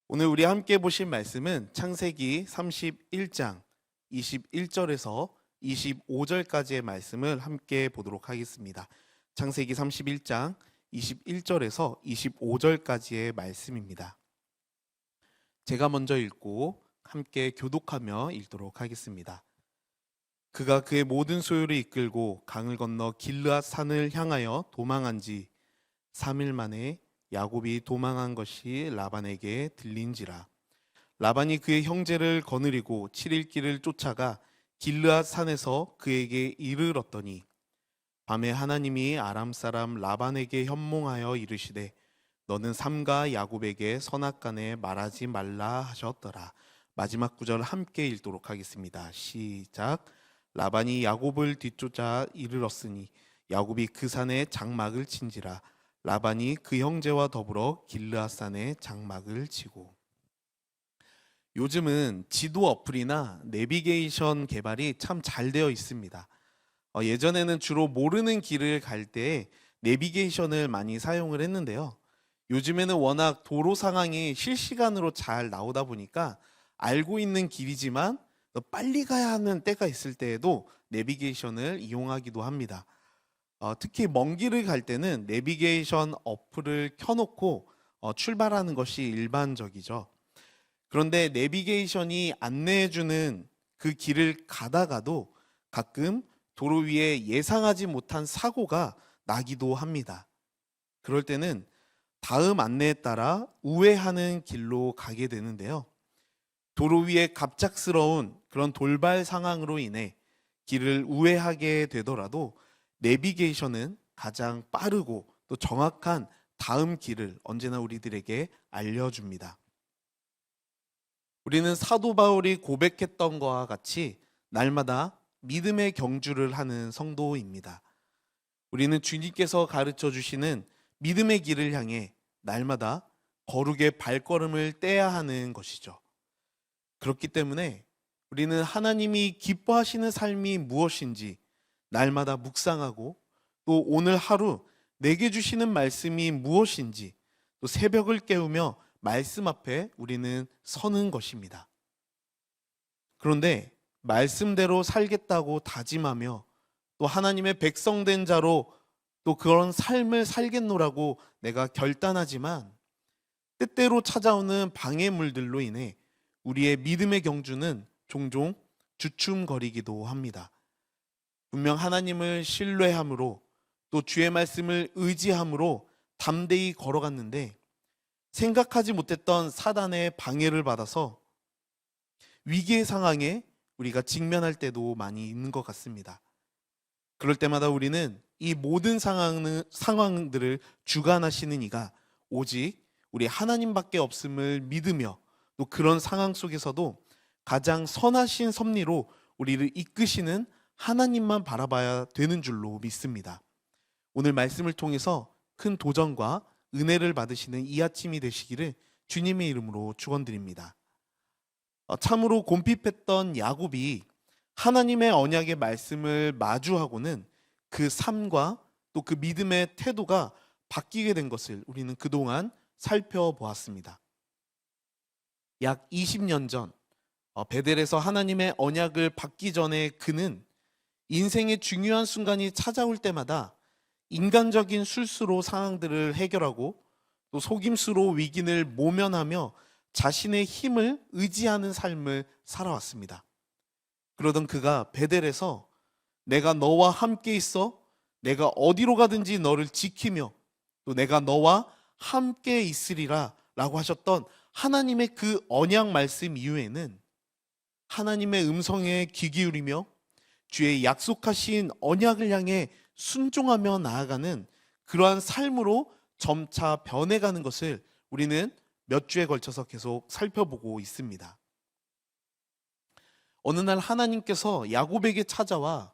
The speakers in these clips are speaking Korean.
오늘 우리 함께 보실 말씀은 창세기 31장 21절에서 25절까지의 말씀을 함께 보도록 하겠습니다. 창세기 31장 21절에서 25절까지의 말씀입니다. 제가 먼저 읽고 함께 교독하며 읽도록 하겠습니다. 그가 그의 모든 소유를 이끌고 강을 건너 길르앗 산을 향하여 도망한 지 3일 만에 야곱이 도망한 것이 라반에게 들린지라. 라반이 그의 형제를 거느리고 7일 길을 쫓아가 길르앗 산에서 그에게 이르렀더니 밤에 하나님이 아람 사람 라반에게 현몽하여 이르시되 너는 삼가 야곱에게 선악간에 말하지 말라 하셨더라. 마지막 구절 함께 읽도록 하겠습니다. 시작. 라반이 야곱을 뒤쫓아 이르렀으니 야곱이 그 산에 장막을 친지라. 라반이 그 형제와 더불어 길르앗산에 장막을 치고. 요즘은 지도 어플이나 내비게이션 개발이 참 잘 되어 있습니다. 예전에는 주로 모르는 길을 갈 때 내비게이션을 많이 사용을 했는데요. 요즘에는 워낙 도로 상황이 실시간으로 잘 나오다 보니까 알고 있는 길이지만 빨리 가야 하는 때가 있을 때에도 내비게이션을 이용하기도 합니다. 특히 먼 길을 갈 때는 내비게이션 어플을 켜놓고 출발하는 것이 일반적이죠. 그런데 내비게이션이 안내해주는 그 길을 가다가도 가끔 도로 위에 예상하지 못한 사고가 나기도 합니다. 그럴 때는 다음 안내에 따라 우회하는 길로 가게 되는데요. 도로 위에 갑작스러운 그런 돌발 상황으로 인해 길을 우회하게 되더라도 내비게이션은 가장 빠르고 또 정확한 다음 길을 언제나 우리들에게 알려줍니다. 우리는 사도 바울이 고백했던 것과 같이 날마다 믿음의 경주를 하는 성도입니다. 우리는 주님께서 가르쳐 주시는 믿음의 길을 향해 날마다 거룩의 발걸음을 떼야 하는 것이죠. 그렇기 때문에 우리는 하나님이 기뻐하시는 삶이 무엇인지 날마다 묵상하고 또 오늘 하루 내게 주시는 말씀이 무엇인지 또 새벽을 깨우며 말씀 앞에 우리는 서는 것입니다. 그런데 말씀대로 살겠다고 다짐하며 또 하나님의 백성된 자로 또 그런 삶을 살겠노라고 내가 결단하지만 때때로 찾아오는 방해물들로 인해 우리의 믿음의 경주는 종종 주춤거리기도 합니다. 분명 하나님을 신뢰함으로 또 주의 말씀을 의지함으로 담대히 걸어갔는데 생각하지 못했던 사단의 방해를 받아서 위기의 상황에 우리가 직면할 때도 많이 있는 것 같습니다. 그럴 때마다 우리는 이 모든 상황들을 주관하시는 이가 오직 우리 하나님밖에 없음을 믿으며 또 그런 상황 속에서도 가장 선하신 섭리로 우리를 이끄시는 하나님만 바라봐야 되는 줄로 믿습니다. 오늘 말씀을 통해서 큰 도전과 은혜를 받으시는 이 아침이 되시기를 주님의 이름으로 축원드립니다. 참으로 곰핍했던 야곱이 하나님의 언약의 말씀을 마주하고는 그 삶과 또 그 믿음의 태도가 바뀌게 된 것을 우리는 그동안 살펴보았습니다. 약 20년 전 베델에서 하나님의 언약을 받기 전에 그는 인생의 중요한 순간이 찾아올 때마다 인간적인 술수로 상황들을 해결하고 또 속임수로 위기를 모면하며 자신의 힘을 의지하는 삶을 살아왔습니다. 그러던 그가 베델에서 내가 너와 함께 있어 내가 어디로 가든지 너를 지키며 또 내가 너와 함께 있으리라 라고 하셨던 하나님의 그 언약 말씀 이후에는 하나님의 음성에 귀 기울이며 주의 약속하신 언약을 향해 순종하며 나아가는 그러한 삶으로 점차 변해가는 것을 우리는 몇 주에 걸쳐서 계속 살펴보고 있습니다. 어느 날 하나님께서 야곱에게 찾아와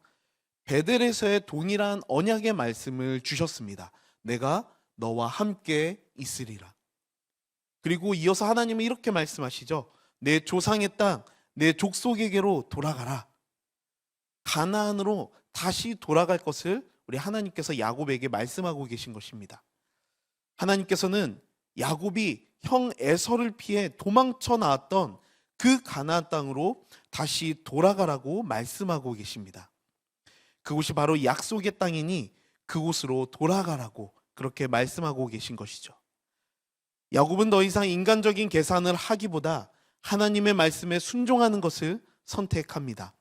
베델에서의 동일한 언약의 말씀을 주셨습니다. 내가 너와 함께 있으리라. 그리고 이어서 하나님은 이렇게 말씀하시죠. 내 조상의 땅, 내 족속에게로 돌아가라. 가나안으로 다시 돌아갈 것을 우리 하나님께서 야곱에게 말씀하고 계신 것입니다. 하나님께서는 야곱이 형 에서를 피해 도망쳐 나왔던 그 가나안 땅으로 다시 돌아가라고 말씀하고 계십니다. 그곳이 바로 약속의 땅이니 그곳으로 돌아가라고 그렇게 말씀하고 계신 것이죠. 야곱은 더 이상 인간적인 계산을 하기보다 하나님의 말씀에 순종하는 것을 선택합니다.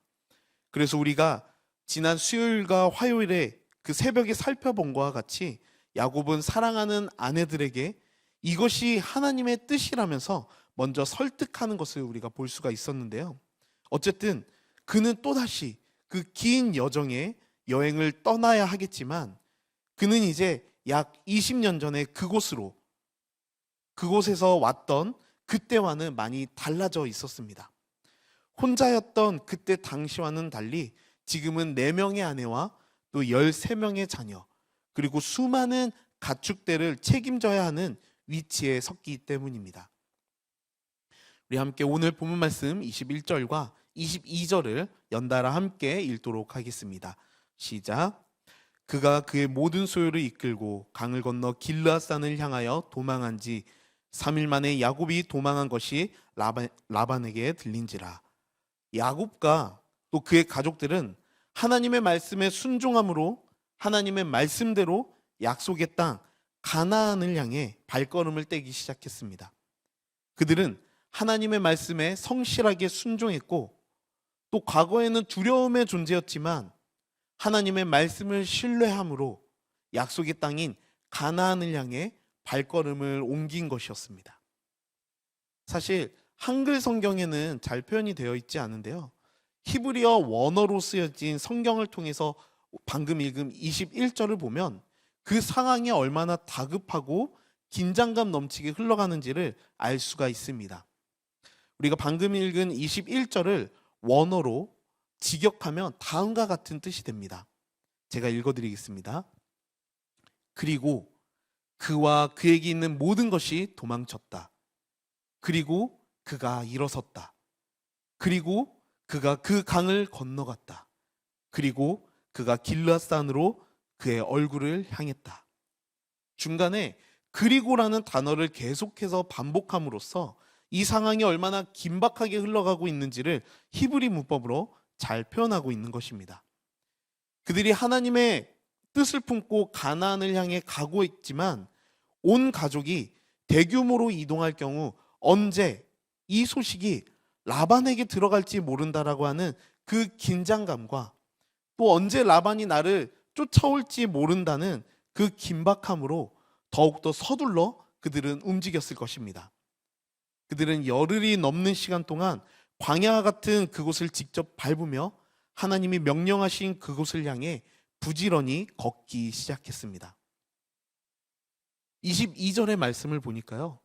그래서 우리가 지난 수요일과 화요일에 그 새벽에 살펴본 것과 같이 야곱은 사랑하는 아내들에게 이것이 하나님의 뜻이라면서 먼저 설득하는 것을 우리가 볼 수가 있었는데요. 어쨌든 그는 또다시 그 긴 여정에 여행을 떠나야 하겠지만 그는 이제 약 20년 전에 그곳에서 왔던 그때와는 많이 달라져 있었습니다. 혼자였던 그때 당시와는 달리 지금은 4명의 아내와 또 13명의 자녀 그리고 수많은 가축대를 책임져야 하는 위치에 섰기 때문입니다. 우리 함께 오늘 본문 말씀 21절과 22절을 연달아 함께 읽도록 하겠습니다. 시작. 그가 그의 모든 소유를 이끌고 강을 건너 길르앗산을 향하여 도망한 지 3일 만에 야곱이 도망한 것이 라반에게 들린지라. 야곱과 또 그의 가족들은 하나님의 말씀에 순종함으로 하나님의 말씀대로 약속의 땅 가나안을 향해 발걸음을 떼기 시작했습니다. 그들은 하나님의 말씀에 성실하게 순종했고 또 과거에는 두려움의 존재였지만 하나님의 말씀을 신뢰함으로 약속의 땅인 가나안을 향해 발걸음을 옮긴 것이었습니다. 사실 한글 성경에는 잘 표현이 되어 있지 않은데요. 히브리어 원어로 쓰여진 성경을 통해서 방금 읽은 21절을 보면 그 상황이 얼마나 다급하고 긴장감 넘치게 흘러가는지를 알 수가 있습니다. 우리가 방금 읽은 21절을 원어로 직역하면 다음과 같은 뜻이 됩니다. 제가 읽어드리겠습니다. 그리고 그와 그에게 있는 모든 것이 도망쳤다. 그리고 그가 일어섰다. 그리고 그가 그 강을 건너갔다. 그리고 그가 길르앗산으로 그의 얼굴을 향했다. 중간에 그리고라는 단어를 계속해서 반복함으로써 이 상황이 얼마나 긴박하게 흘러가고 있는지를 히브리 문법으로 잘 표현하고 있는 것입니다. 그들이 하나님의 뜻을 품고 가나안을 향해 가고 있지만 온 가족이 대규모로 이동할 경우 언제 이 소식이 라반에게 들어갈지 모른다라고 하는 그 긴장감과 또 언제 라반이 나를 쫓아올지 모른다는 그 긴박함으로 더욱더 서둘러 그들은 움직였을 것입니다. 그들은 열흘이 넘는 시간 동안 광야 같은 그곳을 직접 밟으며 하나님이 명령하신 그곳을 향해 부지런히 걷기 시작했습니다. 22절의 말씀을 보니까요.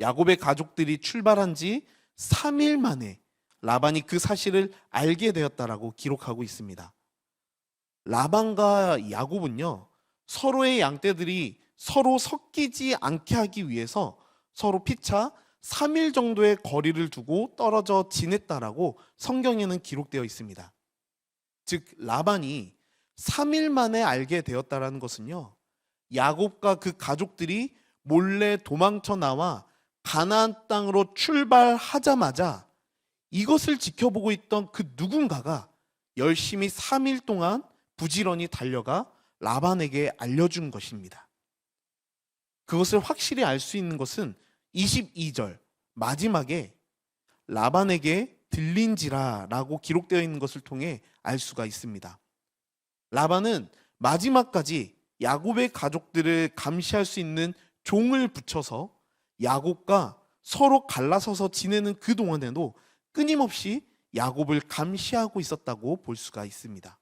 야곱의 가족들이 출발한 지 3일 만에 라반이 그 사실을 알게 되었다라고 기록하고 있습니다. 라반과 야곱은요. 서로의 양떼들이 서로 섞이지 않게 하기 위해서 서로 피차 3일 정도의 거리를 두고 떨어져 지냈다라고 성경에는 기록되어 있습니다. 즉 라반이 3일 만에 알게 되었다라는 것은요. 야곱과 그 가족들이 몰래 도망쳐 나와 가나안 땅으로 출발하자마자 이것을 지켜보고 있던 그 누군가가 열심히 3일 동안 부지런히 달려가 라반에게 알려준 것입니다. 그것을 확실히 알 수 있는 것은 22절 마지막에 라반에게 들린지라라고 기록되어 있는 것을 통해 알 수가 있습니다. 라반은 마지막까지 야곱의 가족들을 감시할 수 있는 종을 붙여서 야곱과 서로 갈라서서 지내는 그 동안에도 끊임없이 야곱을 감시하고 있었다고 볼 수가 있습니다.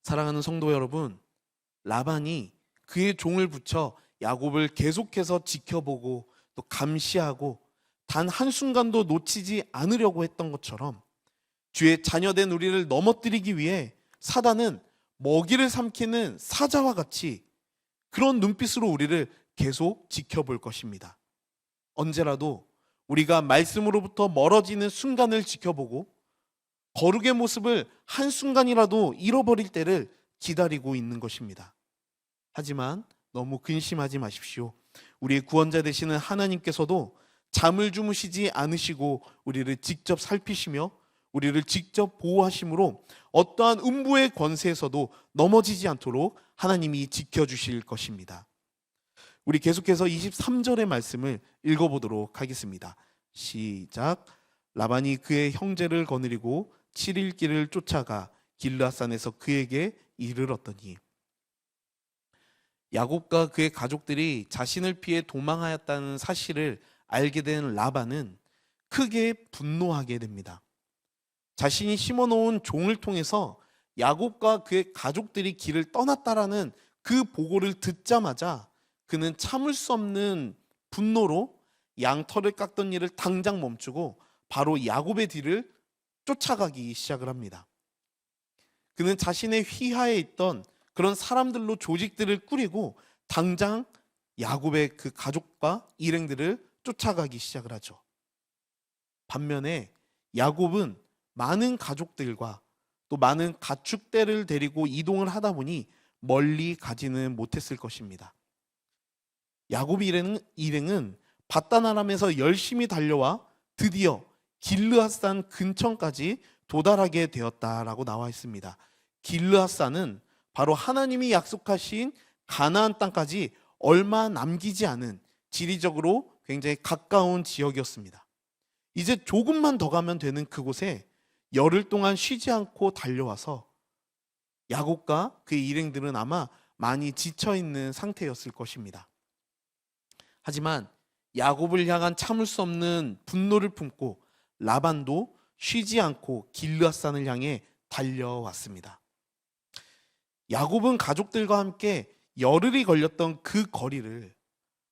사랑하는 성도 여러분, 라반이 그의 종을 붙여 야곱을 계속해서 지켜보고 또 감시하고 단 한순간도 놓치지 않으려고 했던 것처럼 주의 자녀된 우리를 넘어뜨리기 위해 사단은 먹이를 삼키는 사자와 같이 그런 눈빛으로 우리를 계속 지켜볼 것입니다. 언제라도 우리가 말씀으로부터 멀어지는 순간을 지켜보고 거룩의 모습을 한순간이라도 잃어버릴 때를 기다리고 있는 것입니다. 하지만 너무 근심하지 마십시오. 우리의 구원자 되시는 하나님께서도 잠을 주무시지 않으시고 우리를 직접 살피시며 우리를 직접 보호하심으로 어떠한 음부의 권세에서도 넘어지지 않도록 하나님이 지켜주실 것입니다. 우리 계속해서 23절의 말씀을 읽어보도록 하겠습니다. 시작. 라반이 그의 형제를 거느리고 7일 길을 쫓아가 길르앗산에서 그에게 이르렀더니, 야곱과 그의 가족들이 자신을 피해 도망하였다는 사실을 알게 된 라반은 크게 분노하게 됩니다. 자신이 심어놓은 종을 통해서 야곱과 그의 가족들이 길을 떠났다라는 그 보고를 듣자마자 그는 참을 수 없는 분노로 양털을 깎던 일을 당장 멈추고 바로 야곱의 뒤를 쫓아가기 시작을 합니다. 그는 자신의 휘하에 있던 그런 사람들로 조직들을 꾸리고 당장 야곱의 그 가족과 일행들을 쫓아가기 시작을 하죠. 반면에 야곱은 많은 가족들과 또 많은 가축대를 데리고 이동을 하다 보니 멀리 가지는 못했을 것입니다. 야곱의 일행은 바단 아람에서 열심히 달려와 드디어 길르앗산 근처까지 도달하게 되었다라고 나와 있습니다. 길르앗산은 바로 하나님이 약속하신 가나안 땅까지 얼마 남기지 않은 지리적으로 굉장히 가까운 지역이었습니다. 이제 조금만 더 가면 되는 그곳에 열흘 동안 쉬지 않고 달려와서 야곱과 그의 일행들은 아마 많이 지쳐있는 상태였을 것입니다. 하지만 야곱을 향한 참을 수 없는 분노를 품고 라반도 쉬지 않고 길르앗산을 향해 달려왔습니다. 야곱은 가족들과 함께 열흘이 걸렸던 그 거리를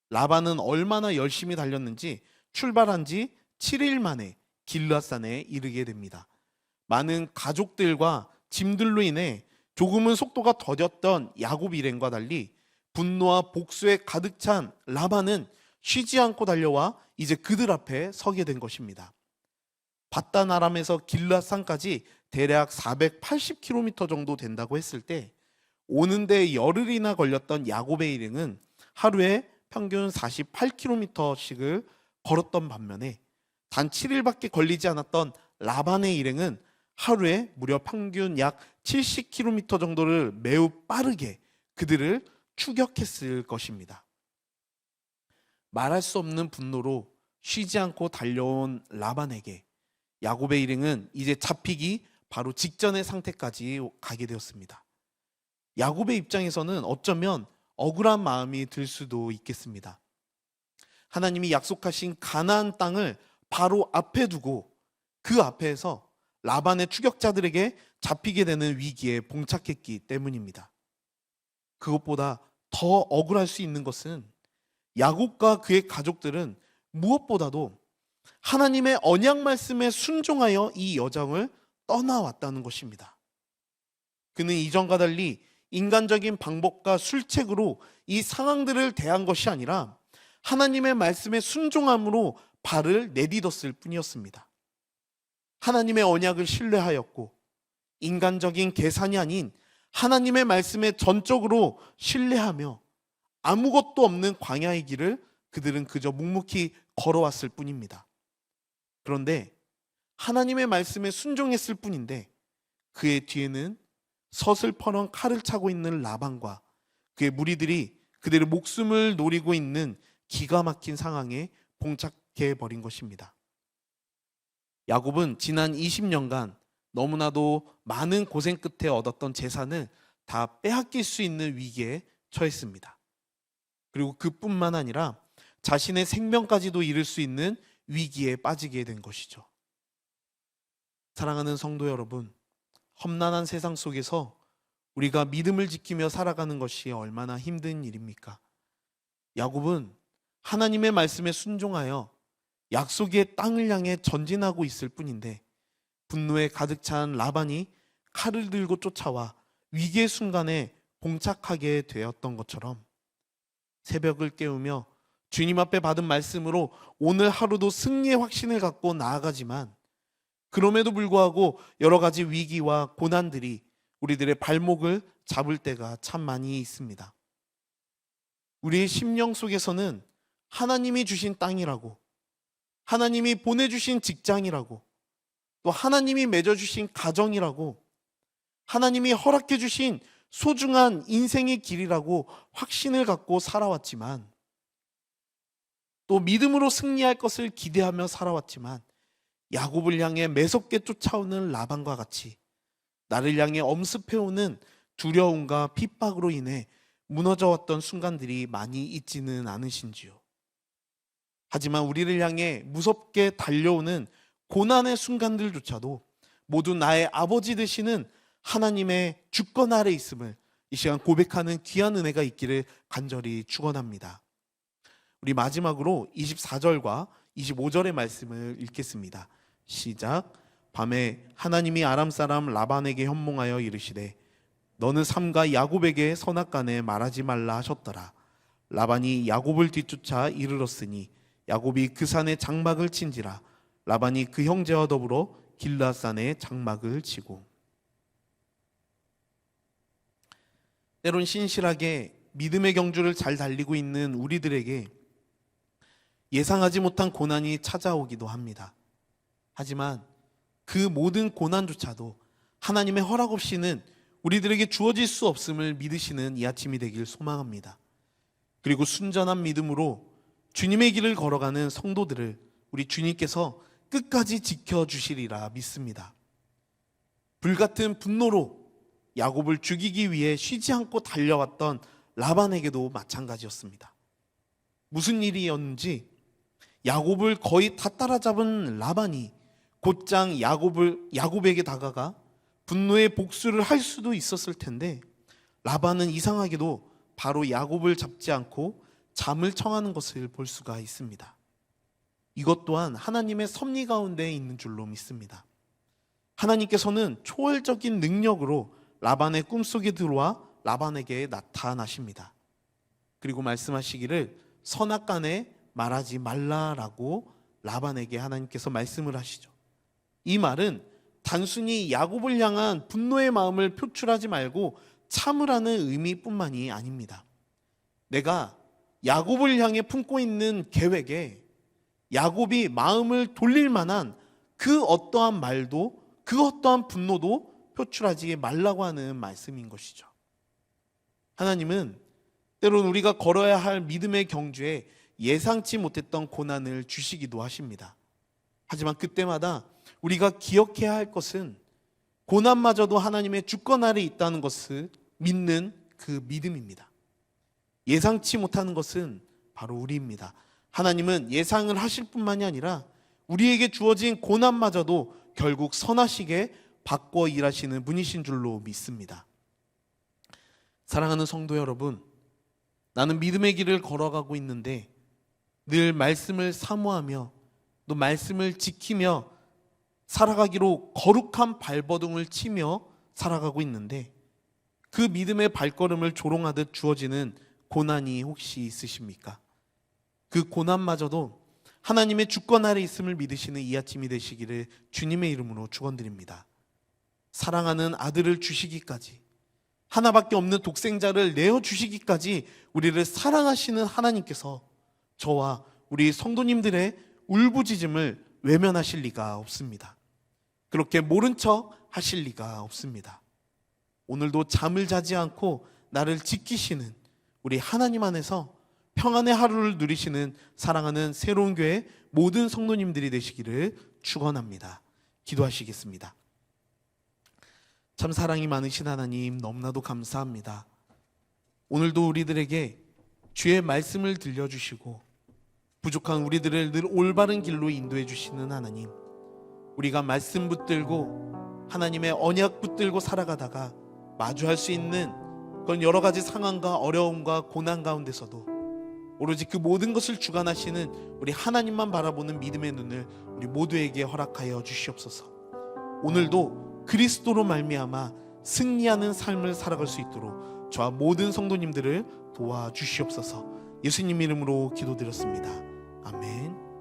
라반은 얼마나 열심히 달렸는지 출발한 지 7일 만에 길르앗산에 이르게 됩니다. 많은 가족들과 짐들로 인해 조금은 속도가 더뎠던 야곱 일행과 달리 분노와 복수에 가득 찬 라반은 쉬지 않고 달려와 이제 그들 앞에 서게 된 것입니다. 바단 아람에서 길르앗산까지 대략 480km 정도 된다고 했을 때 오는데 열흘이나 걸렸던 야곱의 일행은 하루에 평균 48km씩을 걸었던 반면에 단 7일밖에 걸리지 않았던 라반의 일행은 하루에 무려 평균 약 70km 정도를 매우 빠르게 그들을 추격했을 것입니다. 말할 수 없는 분노로 쉬지 않고 달려온 라반에게 야곱의 일행은 이제 잡히기 바로 직전의 상태까지 가게 되었습니다. 야곱의 입장에서는 어쩌면 억울한 마음이 들 수도 있겠습니다. 하나님이 약속하신 가나안 땅을 바로 앞에 두고 그 앞에서 라반의 추격자들에게 잡히게 되는 위기에 봉착했기 때문입니다. 그것보다 더 억울할 수 있는 것은 야곱과 그의 가족들은 무엇보다도 하나님의 언약 말씀에 순종하여 이 여정을 떠나왔다는 것입니다. 그는 이전과 달리 인간적인 방법과 술책으로 이 상황들을 대한 것이 아니라 하나님의 말씀에 순종함으로 발을 내딛었을 뿐이었습니다. 하나님의 언약을 신뢰하였고 인간적인 계산이 아닌 하나님의 말씀에 전적으로 신뢰하며 아무것도 없는 광야의 길을 그들은 그저 묵묵히 걸어왔을 뿐입니다. 그런데 하나님의 말씀에 순종했을 뿐인데 그의 뒤에는 서슬퍼런 칼을 차고 있는 라반과 그의 무리들이 그들의 목숨을 노리고 있는 기가 막힌 상황에 봉착해 버린 것입니다. 야곱은 지난 20년간 너무나도 많은 고생 끝에 얻었던 재산을 다 빼앗길 수 있는 위기에 처했습니다. 그리고 그뿐만 아니라 자신의 생명까지도 잃을 수 있는 위기에 빠지게 된 것이죠. 사랑하는 성도 여러분, 험난한 세상 속에서 우리가 믿음을 지키며 살아가는 것이 얼마나 힘든 일입니까? 야곱은 하나님의 말씀에 순종하여 약속의 땅을 향해 전진하고 있을 뿐인데 분노에 가득 찬 라반이 칼을 들고 쫓아와 위기의 순간에 봉착하게 되었던 것처럼 새벽을 깨우며 주님 앞에 받은 말씀으로 오늘 하루도 승리의 확신을 갖고 나아가지만 그럼에도 불구하고 여러 가지 위기와 고난들이 우리들의 발목을 잡을 때가 참 많이 있습니다. 우리의 심령 속에서는 하나님이 주신 땅이라고, 하나님이 보내주신 직장이라고, 또 하나님이 맺어주신 가정이라고, 하나님이 허락해주신 소중한 인생의 길이라고 확신을 갖고 살아왔지만, 또 믿음으로 승리할 것을 기대하며 살아왔지만, 야곱을 향해 매섭게 쫓아오는 라반과 같이 나를 향해 엄습해오는 두려움과 핍박으로 인해 무너져왔던 순간들이 많이 있지는 않으신지요. 하지만 우리를 향해 무섭게 달려오는 고난의 순간들조차도 모두 나의 아버지 되시는 하나님의 주권 아래 있음을 이 시간 고백하는 귀한 은혜가 있기를 간절히 축원합니다. 우리 마지막으로 24절과 25절의 말씀을 읽겠습니다. 시작. 밤에 하나님이 아람 사람 라반에게 현몽하여 이르시되 너는 삼가 야곱에게 선악간에 말하지 말라 하셨더라. 라반이 야곱을 뒤쫓아 이르렀으니 야곱이 그 산에 장막을 친지라. 라반이 그 형제와 더불어 길라산에 장막을 치고. 때론 신실하게 믿음의 경주를 잘 달리고 있는 우리들에게 예상하지 못한 고난이 찾아오기도 합니다. 하지만 그 모든 고난조차도 하나님의 허락 없이는 우리들에게 주어질 수 없음을 믿으시는 이 아침이 되길 소망합니다. 그리고 순전한 믿음으로 주님의 길을 걸어가는 성도들을 우리 주님께서 끝까지 지켜주시리라 믿습니다. 불같은 분노로 야곱을 죽이기 위해 쉬지 않고 달려왔던 라반에게도 마찬가지였습니다. 무슨 일이었는지 야곱을 거의 다 따라잡은 라반이 곧장 야곱에게 다가가 분노의 복수를 할 수도 있었을 텐데, 라반은 이상하게도 바로 야곱을 잡지 않고 잠을 청하는 것을 볼 수가 있습니다. 이것 또한 하나님의 섭리 가운데 있는 줄로 믿습니다. 하나님께서는 초월적인 능력으로 라반의 꿈속에 들어와 라반에게 나타나십니다. 그리고 말씀하시기를 선악간에 말하지 말라라고 라반에게 하나님께서 말씀을 하시죠. 이 말은 단순히 야곱을 향한 분노의 마음을 표출하지 말고 참으라는 의미뿐만이 아닙니다. 내가 야곱을 향해 품고 있는 계획에 야곱이 마음을 돌릴 만한 그 어떠한 말도, 그 어떠한 분노도 표출하지 말라고 하는 말씀인 것이죠. 하나님은 때론 우리가 걸어야 할 믿음의 경주에 예상치 못했던 고난을 주시기도 하십니다. 하지만 그때마다 우리가 기억해야 할 것은 고난마저도 하나님의 주권 아래 있다는 것을 믿는 그 믿음입니다. 예상치 못하는 것은 바로 우리입니다. 하나님은 예상을 하실 뿐만이 아니라 우리에게 주어진 고난마저도 결국 선하시게 바꿔 일하시는 분이신 줄로 믿습니다. 사랑하는 성도 여러분, 나는 믿음의 길을 걸어가고 있는데 늘 말씀을 사모하며 또 말씀을 지키며 살아가기로 거룩한 발버둥을 치며 살아가고 있는데 그 믿음의 발걸음을 조롱하듯 주어지는 고난이 혹시 있으십니까? 그 고난마저도 하나님의 주권 아래 있음을 믿으시는 이 아침이 되시기를 주님의 이름으로 축원드립니다. 사랑하는 아들을 주시기까지, 하나밖에 없는 독생자를 내어주시기까지 우리를 사랑하시는 하나님께서 저와 우리 성도님들의 울부짖음을 외면하실 리가 없습니다. 그렇게 모른 척 하실 리가 없습니다. 오늘도 잠을 자지 않고 나를 지키시는 우리 하나님 안에서 평안의 하루를 누리시는 사랑하는 새로운 교회 모든 성도님들이 되시기를 축원합니다. 기도하시겠습니다. 참 사랑이 많으신 하나님, 너무나도 감사합니다. 오늘도 우리들에게 주의 말씀을 들려주시고 부족한 우리들을 늘 올바른 길로 인도해 주시는 하나님, 우리가 말씀 붙들고 하나님의 언약 붙들고 살아가다가 마주할 수 있는 그런 여러 가지 상황과 어려움과 고난 가운데서도 오로지 그 모든 것을 주관하시는 우리 하나님만 바라보는 믿음의 눈을 우리 모두에게 허락하여 주시옵소서. 오늘도 그리스도로 말미암아 승리하는 삶을 살아갈 수 있도록 저와 모든 성도님들을 도와주시옵소서. 예수님 이름으로 기도드렸습니다. 아멘.